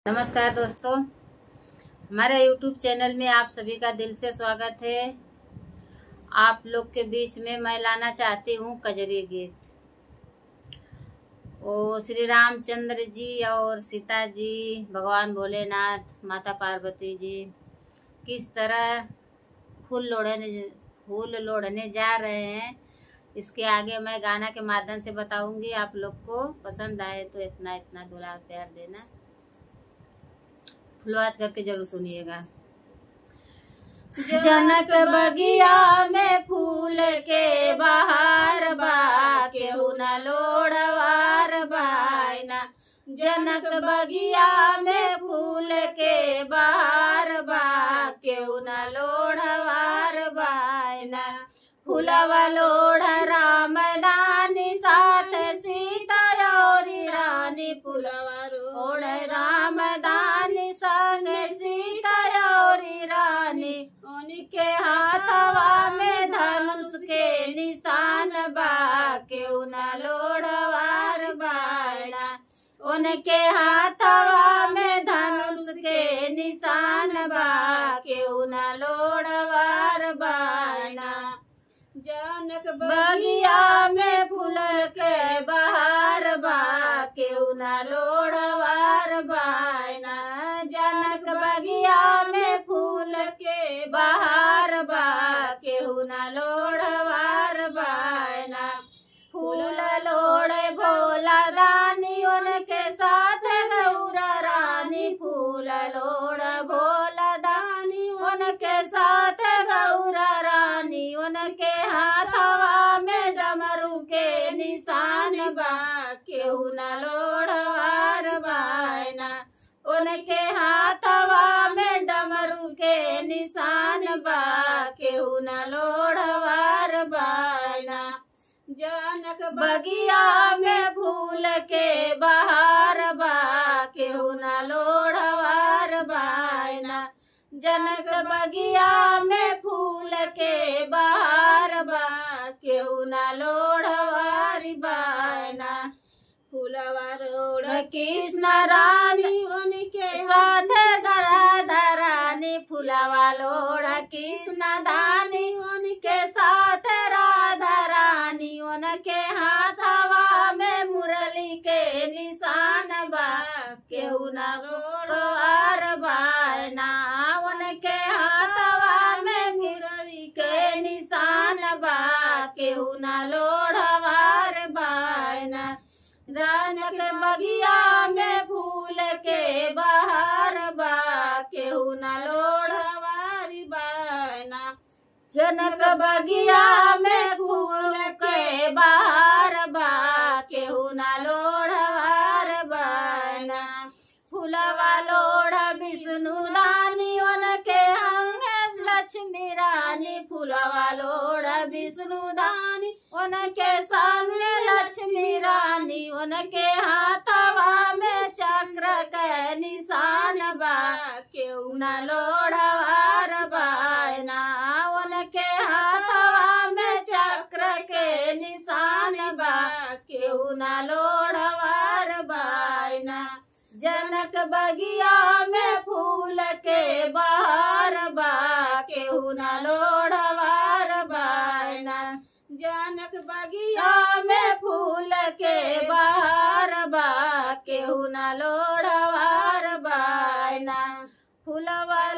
नमस्कार दोस्तों, हमारे YouTube चैनल में आप सभी का दिल से स्वागत है। आप लोग के बीच में मैं लाना चाहती हूँ कजरी गीत। ओ श्री रामचंद्र जी और सीता जी, भगवान भोलेनाथ, माता पार्वती जी किस तरह फूल लोढ़ने जा रहे हैं, इसके आगे मैं गाना के माध्यम से बताऊंगी। आप लोग को पसंद आए तो इतना इतना दुलार प्यार देना। फुलवाज करके जरूर सुनिएगा। जनक बगिया में फूल के बहार बा, केहू न लोढ़वार बायना। जनक बगिया में फूल के बहार बा, केहू न लोढ़वार बायना। फूलवा लोढ़ राम दानी साथ सीता और रानी। फूलवा लोढ़ राम दानी संग सीता और रानी। उनके हाथवा में धनुष के निशान बा, केहू न लोढ़वार बायना। उनके हाथवा में धनुष के निशान बा, केहू न लोढ़वार बायना। जनक बगिया में फूल के बहार बा, केहू न लोढ़वार बायना। जनक बगिया में फूल के बहार बा, केहू न लोढ़वार बायना। फूल लोढ़े भोला रानी, उनके साथ गौरा रानी। फूल लोढ़ भोला दानी, उनके साथ गौरा रानी। उनके हाथवा में डमरू के निशान बा, केहू न लोढ़वार बायना। उनके हाथवा में डमरू के निशान बा, केहू न लोढ़वार बायना। जनक बगिया में फूल के बहार बा, केहू न लोढ़वार बायना। जनक बगिया में फूल के बहार बा, केहू न लोढ़वार बायना। फूलवा लोढ़ कृष्ण रानी, उनके साथ गराधर रानी। फूलवा लोढ़ कृष्ण दानी, उनके साथ राधा रानी। उनके हाथवा में मुरली के निशान बा, केहू न लोढ़वार बायना। उनके हाथवा में मुरली के निशान बा, केहू न लोढ़वार बायना। जनक बगिया में फूल के बहार बा, केहू न लोढ़वार बायना। जनक बगिया में फूल के बहार बा, केहू न लोढ़वार बायना। फूलवा लोढ़ विष्णु दानी, उनके अंग लक्ष्मी रानी। फूलवा लोढ़ विष्णु दानी, उनके संग लक्ष्मी रानी। उनके हाथवा में चक्र के निशान बा, केहू न लोढ़वार बायना। उनके हाथवा में चक्र के निशान बा, केहू न लोढ़वार बायना। जनक बगिया में फूल के बहार बा, केहू न लोढ़वार बायना। जनक बगिया में फूल के बहार बा, केहू न लोढ़वार बायना। फूलवा